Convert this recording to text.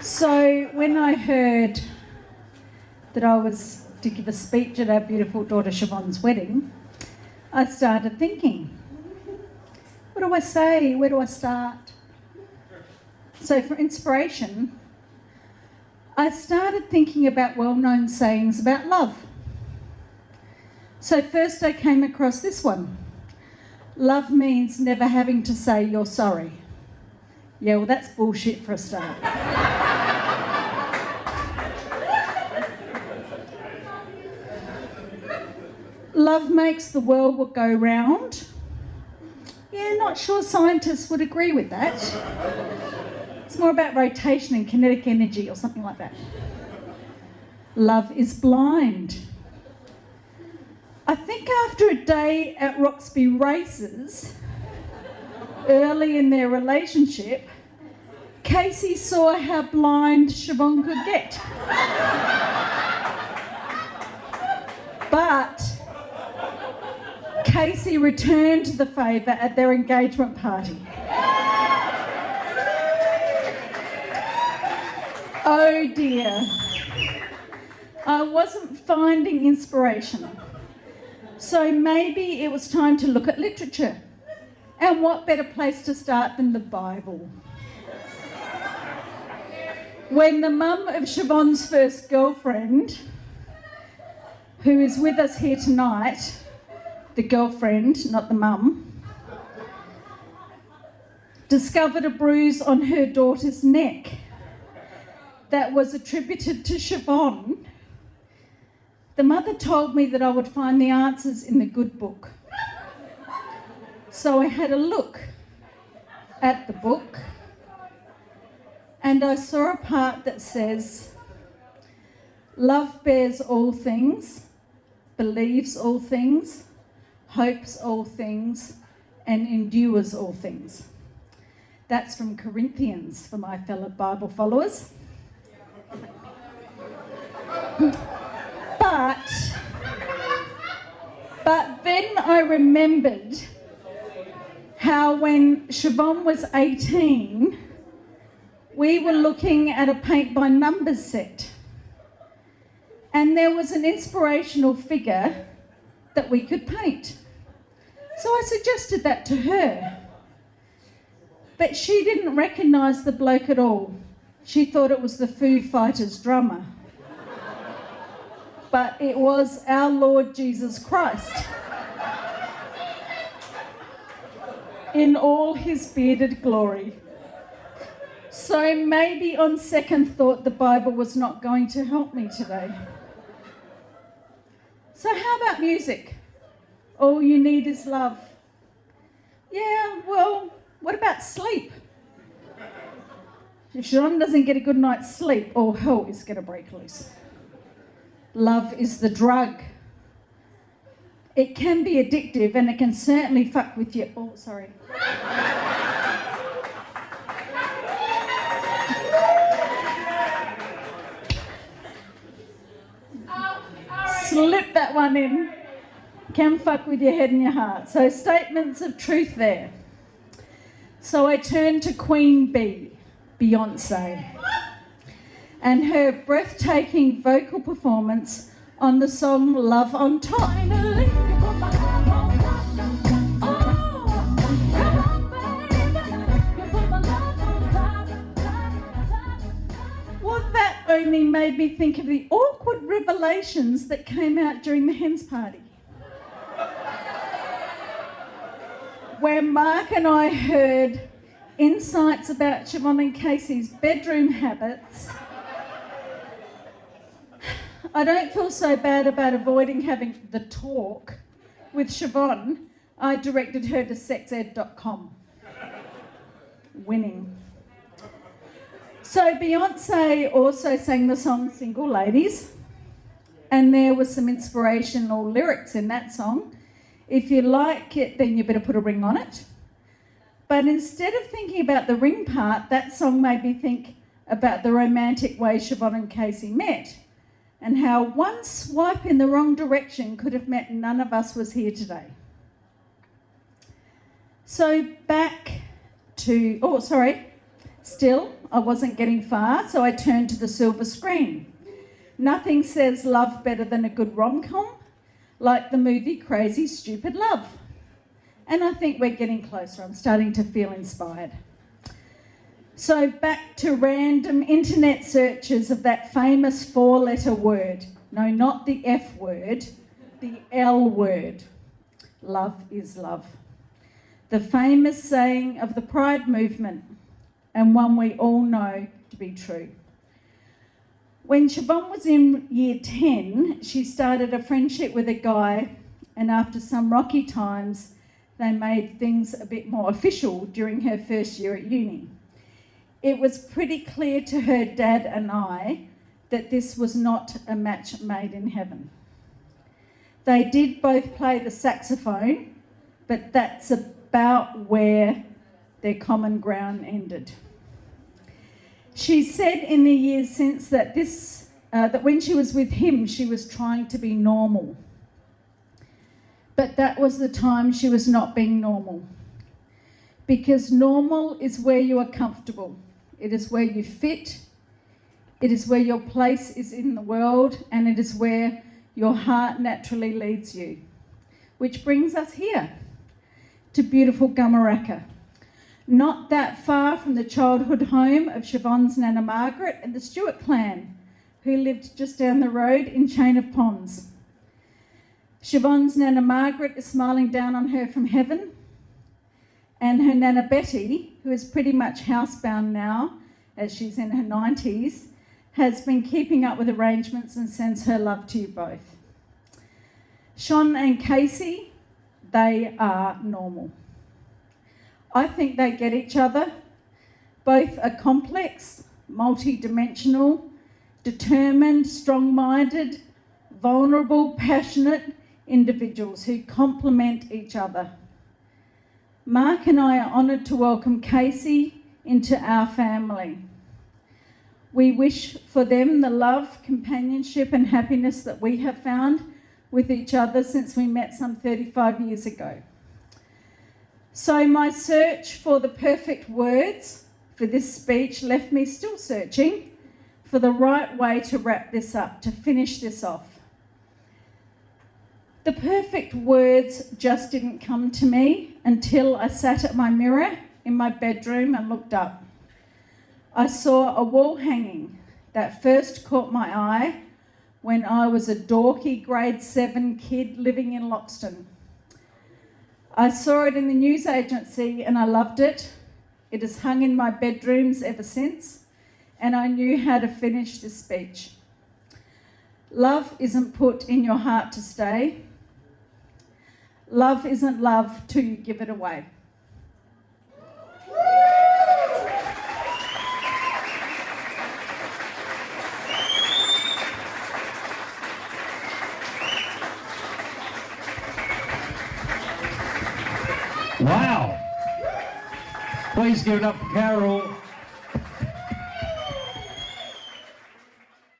So when I heard that I was to give a speech at our beautiful daughter Siobhan's wedding, I started thinking, what do I say? Where do I start? So for inspiration, I started thinking about well-known sayings about love. So first I came across this one. Love means never having to say you're sorry. Yeah, well, that's bullshit for a start. Love makes the world go round. Yeah, not sure scientists would agree with that. It's more about rotation and kinetic energy or something like that. Love is blind. I think after a day at Roxby Races, early in their relationship, Casey saw how blind Siobhan could get. But Casey returned the favour at their engagement party. Oh dear. I wasn't finding inspiration. So maybe it was time to look at literature. And what better place to start than the Bible? When the mum of Siobhan's first girlfriend, who is with us here tonight, the girlfriend, not the mum, discovered a bruise on her daughter's neck that was attributed to Siobhan, the mother told me that I would find the answers in the good book. So I had a look at the book and I saw a part that says, love bears all things, believes all things, hopes all things, and endures all things. That's from Corinthians for my fellow Bible followers. But then I remembered how when Siobhan was 18, we were looking at a paint by numbers set. And there was an inspirational figure that we could paint. So I suggested that to her. But she didn't recognise the bloke at all. She thought it was the Foo Fighters drummer. But it was our Lord Jesus Christ in all his bearded glory. So maybe on second thought, the Bible was not going to help me today. So how about music? All you need is love. Yeah, well, what about sleep? If Siobhan doesn't get a good night's sleep, all hell is going to break loose. Love is the drug. It can be addictive and it can certainly fuck with you. Oh, sorry. Slip that one in. Can fuck with your head and your heart. So statements of truth there. So I turned to Queen Bee, Beyonce, and her breathtaking vocal performance on the song Love on Top. Well, that only made me think of the awkward revelations that came out during the Hens party, where Mark and I heard insights about Siobhan and Casey's bedroom habits. I don't feel so bad about avoiding having the talk with Siobhan. I directed her to sexed.com. Winning. So Beyonce also sang the song Single Ladies, and there was some inspirational lyrics in that song. If you like it, then you better put a ring on it. But instead of thinking about the ring part, that song made me think about the romantic way Siobhan and Casey met, and how one swipe in the wrong direction could have meant none of us was here today. So back to, Still, I wasn't getting far, so I turned to the silver screen. Nothing says love better than a good rom-com, like the movie Crazy Stupid Love. And I think we're getting closer. I'm starting to feel inspired. So back to random internet searches of that famous 4-letter word. No, not the F word, the L word. Love is love. The famous saying of the Pride movement, and one we all know to be true. When Siobhan was in year 10, she started a friendship with a guy, and after some rocky times, they made things a bit more official during her first year at uni. It was pretty clear to her dad and I that this was not a match made in heaven. They did both play the saxophone, but that's about where their common ground ended. She said in the years since that that when she was with him, she was trying to be normal. But that was the time she was not being normal. Because normal is where you are comfortable. It is where you fit. It is where your place is in the world, and it is where your heart naturally leads you. Which brings us here, to beautiful Gumaraka. Not that far from the childhood home of Siobhan's Nana Margaret and the Stewart clan, who lived just down the road in Chain of Ponds. Siobhan's Nana Margaret is smiling down on her from heaven, and her Nana Betty, who is pretty much housebound now, as she's in her 90s, has been keeping up with arrangements and sends her love to you both. Sean and Casey, they are normal. I think they get each other. Both are complex, multi-dimensional, determined, strong-minded, vulnerable, passionate individuals who complement each other. Mark and I are honoured to welcome Casey into our family. We wish for them the love, companionship and happiness that we have found with each other since we met some 35 years ago. So my search for the perfect words for this speech left me still searching for the right way to wrap this up, to finish this off. The perfect words just didn't come to me until I sat at my mirror in my bedroom and looked up. I saw a wall hanging that first caught my eye when I was a dorky grade 7 kid living in Loxton. I saw it in the news agency and I loved it. It has hung in my bedrooms ever since, and I knew how to finish this speech. Love isn't put in your heart to stay. Love isn't love till you give it away. Wow. Please give it up for Carol.